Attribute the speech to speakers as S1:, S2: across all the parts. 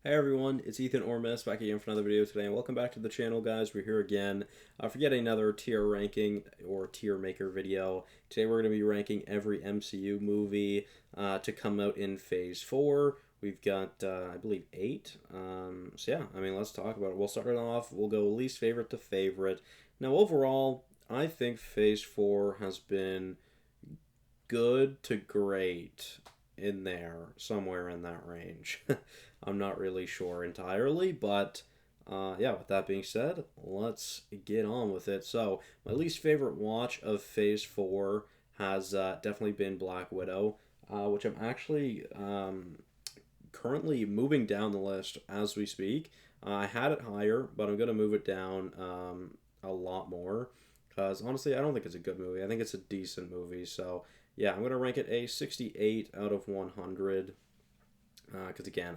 S1: Hey everyone, it's Ethan Ormes back again for another video today, and welcome back to the channel, guys. We're here again for yet another tier ranking or tier maker video. Today we're going to be ranking every MCU movie to come out in Phase 4. We've got, I believe, 8. So yeah, let's talk about it. We'll start it off. We'll go least favorite to favorite. Now, overall, I think Phase 4 has been good to great in there, somewhere in that range. I'm not really sure entirely, but yeah, with that being said, let's get on with it. So, my least favorite watch of Phase 4 has definitely been Black Widow, which I'm actually currently moving down the list as we speak. I had it higher, but I'm going to move it down a lot more because honestly, I don't think it's a good movie. I think it's a decent movie. So, yeah, I'm going to rank it a 68 out of 100 because again,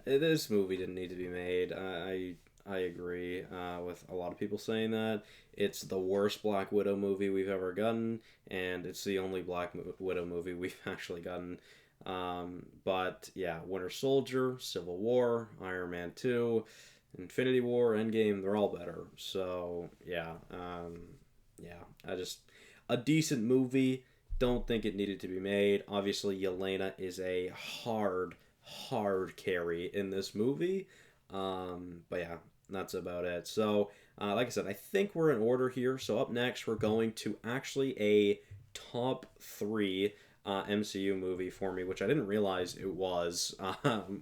S1: this movie didn't need to be made. I agree with a lot of people saying that it's the worst Black Widow movie we've ever gotten, and it's the only Widow movie we've actually gotten. But yeah, Winter Soldier, Civil War, Iron Man 2, Infinity War, Endgame, they're all better. So yeah, yeah, I just a decent movie. Don't think it needed to be made. Obviously, Yelena is a hard carry in this movie. But yeah, that's about it. So, like I said, I think we're in order here. So up next, we're going to actually a top three MCU movie for me, which I didn't realize it was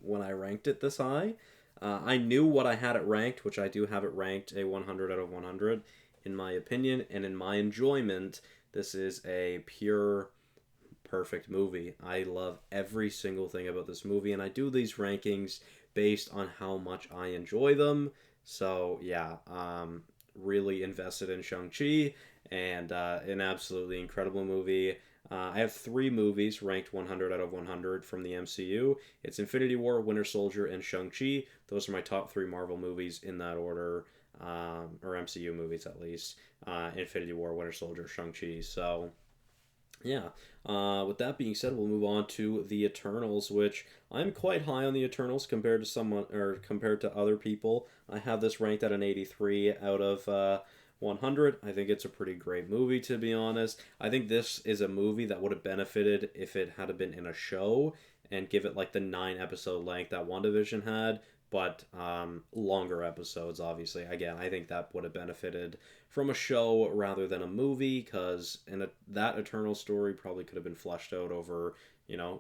S1: when I ranked it this high. I knew what I had it ranked, which I do have it ranked a 100 out of 100 in my opinion and in my enjoyment. This is a pure perfect movie. I love every single thing about this movie, and I do these rankings based on how much I enjoy them. So yeah, really invested in Shang-Chi, and an absolutely incredible movie. I have three movies ranked 100 out of 100 from the MCU. It's Infinity War, Winter Soldier, and Shang-Chi. Those are my top three Marvel movies in that order, or MCU movies at least. Infinity War, Winter Soldier, Shang-Chi. So yeah. With that being said, we'll move on to the Eternals, which I'm quite high on the Eternals compared to someone or compared to other people. I have this ranked at an 83 out of 100. I think it's a pretty great movie, to be honest. I think this is a movie that would have benefited if it had been in a show and give it like the 9 episode length that WandaVision had, but longer episodes, obviously. Again, I think that would have benefited from a show rather than a movie because that Eternal story probably could have been fleshed out over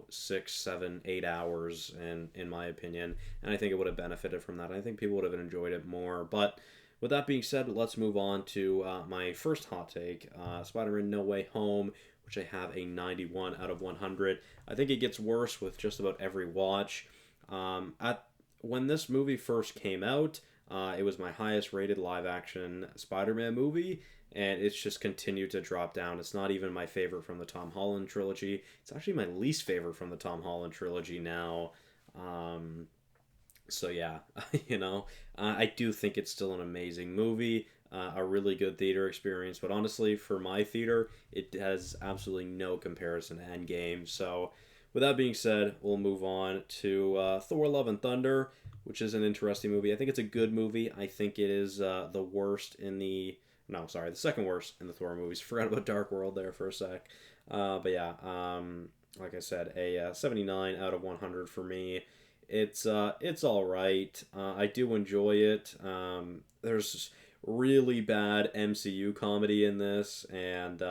S1: 6, 7, 8 hours in my opinion, and I think it would have benefited from that. I think people would have enjoyed it more. But with that being said, let's move on to my first hot take, Spider-Man No Way Home, which I have a 91 out of 100. I think it gets worse with just about every watch. At When this movie first came out, it was my highest rated live action Spider Man movie, and it's just continued to drop down. It's not even my favorite from the Tom Holland trilogy. It's actually my least favorite from the Tom Holland trilogy now. Um, so, yeah, I do think it's still an amazing movie. A really good theater experience, but honestly, for my theater, it has absolutely no comparison to Endgame. So, with that being said, we'll move on to Thor: Love and Thunder, which is an interesting movie. I think it's a good movie. I think it is the worst in the no, sorry, the second worst in the Thor movies. Forgot about Dark World there for a sec. But yeah, like I said, a 79 out of 100 for me. It's all right. I do enjoy it. There's really bad MCU comedy in this, and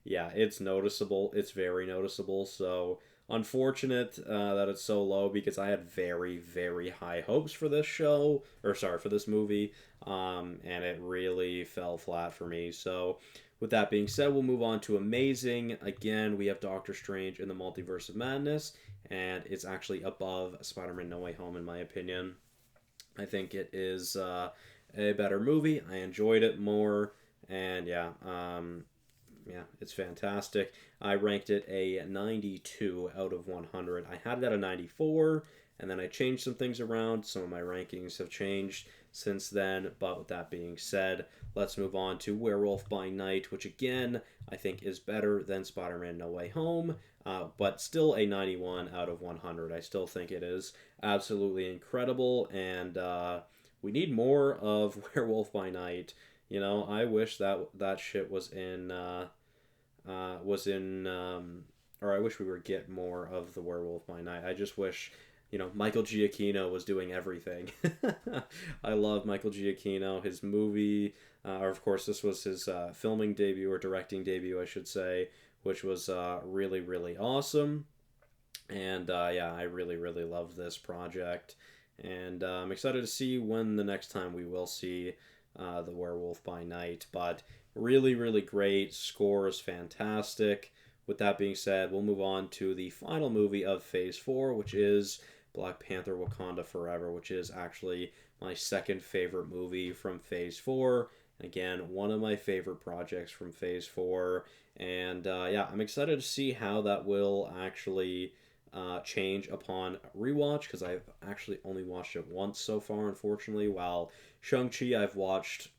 S1: yeah, it's noticeable. It's very noticeable. So unfortunate that it's so low because I had very high hopes for this show, or sorry, for this movie, and it really fell flat for me. So with that being said, we'll move on to amazing. Again, we have Doctor Strange in the Multiverse of Madness, and it's actually above Spider-Man No Way Home in my opinion. I think it is a better movie. I enjoyed it more, and yeah, it's fantastic. I ranked it a 92 out of 100. I had it at a 94. and then I changed some things around. Some of my rankings have changed since then, but with that being said, let's move on to Werewolf by Night, which again I think is better than Spider-Man No Way Home, but still a 91 out of 100. I still think it is absolutely incredible, and we need more of Werewolf by Night. You know, I wish that shit was in, or I wish we would get more of the Werewolf by Night. I just wish, Michael Giacchino was doing everything. I love Michael Giacchino. His movie, or of course, this was his filming debut or directing debut, I should say, which was really, really awesome. And yeah, I really, really love this project. And I'm excited to see when the next time we will see the Werewolf by Night. But really, really great. Score is fantastic. With that being said, we'll move on to the final movie of Phase 4, which is Black Panther Wakanda Forever, which is actually my second favorite movie from Phase 4. And again, one of my favorite projects from Phase 4. And yeah, I'm excited to see how that will actually change upon rewatch, because I've actually only watched it once so far, unfortunately, while Shang-Chi I've watched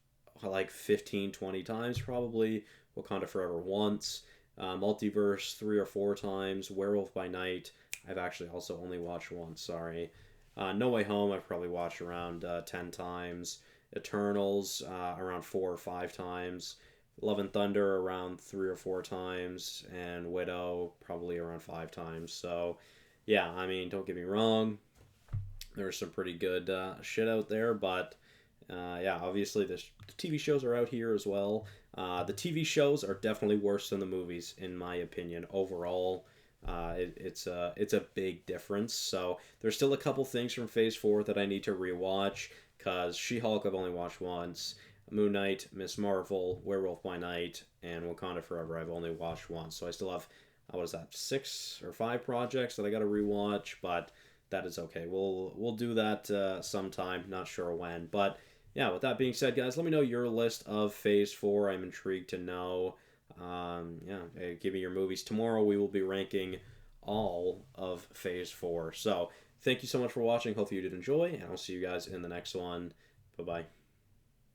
S1: like 15, 20 times probably, Wakanda Forever once, Multiverse 3 or 4 times, Werewolf by Night I've actually also only watched once, sorry. No Way Home I've probably watched around 10 times, Eternals around 4 or 5 times, Love and Thunder around 3 or 4 times, and Widow probably around 5 times. So, yeah, I mean, don't get me wrong, there's some pretty good shit out there, but yeah, obviously the TV shows are out here as well. The TV shows are definitely worse than the movies, in my opinion. Overall, it's a big difference. So there's still a couple things from Phase 4 that I need to rewatch, because She-Hulk I've only watched once. Moon Knight, Miss Marvel, Werewolf by Night, and Wakanda Forever I've only watched once. So I still have, what is that, 6 or 5 projects that I got to rewatch, but that is okay. We'll do that sometime, not sure when. But yeah, with that being said, guys, let me know your list of Phase 4. I'm intrigued to know. Yeah, hey, give me your movies. Tomorrow we will be ranking all of Phase 4. So thank you so much for watching. Hopefully you did enjoy, and I'll see you guys in the next one. Bye-bye.